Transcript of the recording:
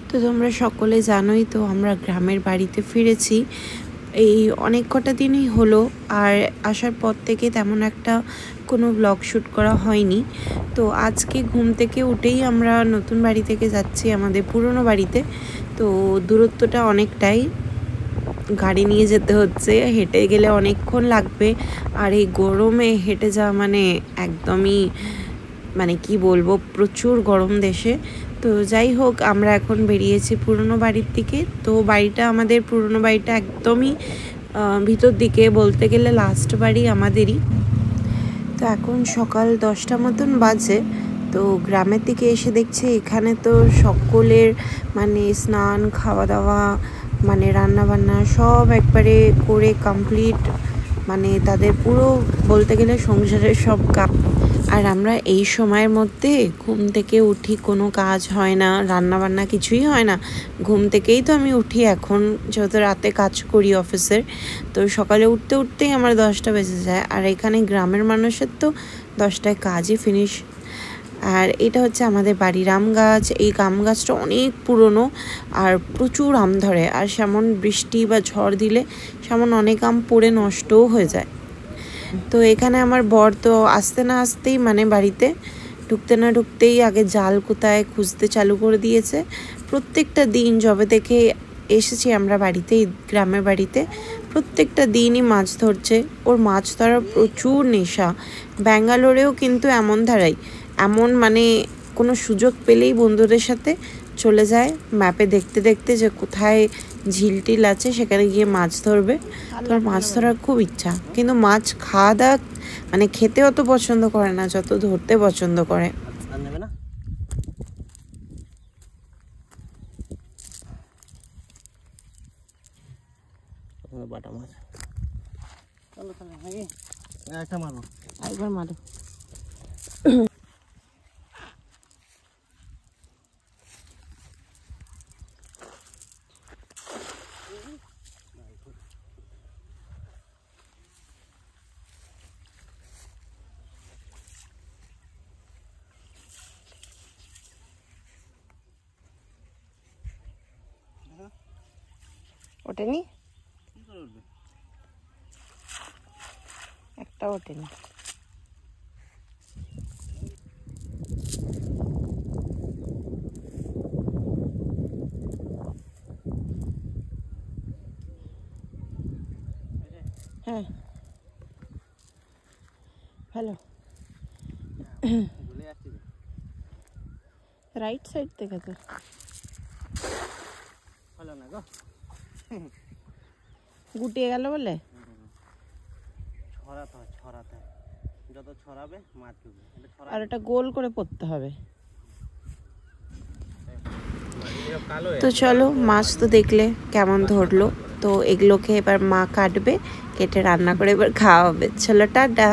তো তোমরা সকলে জানোই তো আমরা গ্রামের বাড়িতে ফিরেছি এই অনেক কটা দিনই হলো। আর আসার পর থেকে তেমন একটা কোনো ব্লগ শ্যুট করা হয়নি। তো আজকে ঘুম থেকে উঠেই আমরা নতুন বাড়ি থেকে যাচ্ছি আমাদের পুরনো বাড়িতে। তো দূরত্বটা অনেকটাই, গাড়ি নিয়ে যেতে হচ্ছে, হেঁটে গেলে অনেকক্ষণ লাগবে। আর এই গরমে হেঁটে যাওয়া মানে একদমই মানে কি বলবো, প্রচুর গরম দেশে। তো যাই হোক, আমরা এখন বেরিয়েছি পুরনো বাড়ির দিকে। তো বাড়িটা আমাদের পুরনো বাড়িটা একদমই ভিতর দিকে, বলতে গেলে লাস্ট বাড়ি আমাদেরই। তো এখন সকাল 10টা মতন বাজে। তো গ্রামের দিকে এসে দেখছি এখানে তো সকলের মানে স্নান, খাওয়া দাওয়া, মানে রান্না বান্না সব একবারে করে কমপ্লিট, মানে তাদের পুরো বলতে গেলে সংসারের সব কাজ। আর আমরা এই সময়ের মধ্যে ঘুম থেকে উঠি, কোনো কাজ হয় না, রান্না বান্না কিছুই হয় না। ঘুম থেকেই তো আমি উঠি এখন, যেহেতু রাতে কাজ করি অফিসের। তো সকালে উঠতে উঠতেই আমার 10টা বেজে যায়। আর এখানে গ্রামের মানুষের তো 10টায় কাজই ফিনিশ। আর এটা হচ্ছে আমাদের বাড়ির আম গাছ। এই আম গাছটা অনেক পুরনো আর প্রচুর আম ধরে। আর সেমন বৃষ্টি বা ঝড় দিলে সেমন অনেক আম পড়ে নষ্টও হয়ে যায়। তো এখানে আমার বর তো আসতে না আসতেই মানে বাড়িতে ঢুকতে না ঢুকতেই আগে জাল কোথায় খুঁজতে চালু করে দিয়েছে। প্রত্যেকটা দিন যবে থেকে এসেছি আমরা বাড়িতে, গ্রামের বাড়িতে, প্রত্যেকটা দিনই মাছ ধরছে। ওর মাছ ধরার প্রচুর নেশা। ব্যাঙ্গালোরেও কিন্তু এমন ধারাই, এমন মানে কোনো সুযোগ পেলেই বন্ধুদের সাথে চলে যায় ম্যাপে দেখতে দেখতে যে কোথায় ঝিল টিল আছে, সেখানে গিয়ে মাছ ধরবে। তোর মাছ ধরার খুব ইচ্ছা, কিন্তু মাছ খাওয়া দাওয়া মানে খেতে অত পছন্দ করে না যত ধরতে পছন্দ করে। বাটা মাছ চলো তাহলে একটা মারবো, একবার মারো। ওঠেনি, একটা ওঠেনি। হ্যাঁ ভালো, রাইট সাইড থেকে তো ভালো না গো, গুটিয়ে গেল বলে ছড়াতে যত ছড়াবে মাছ ঢুকবে। আর এটা গোল করে পড়তে হবে। তো চলো, মাছ তো দেখলে কেমন ধরলো। তো এগুলোকে এবার মা কাটবে, কেটে রান্না করে এবার খাওয়া হবে। চলো টাটা।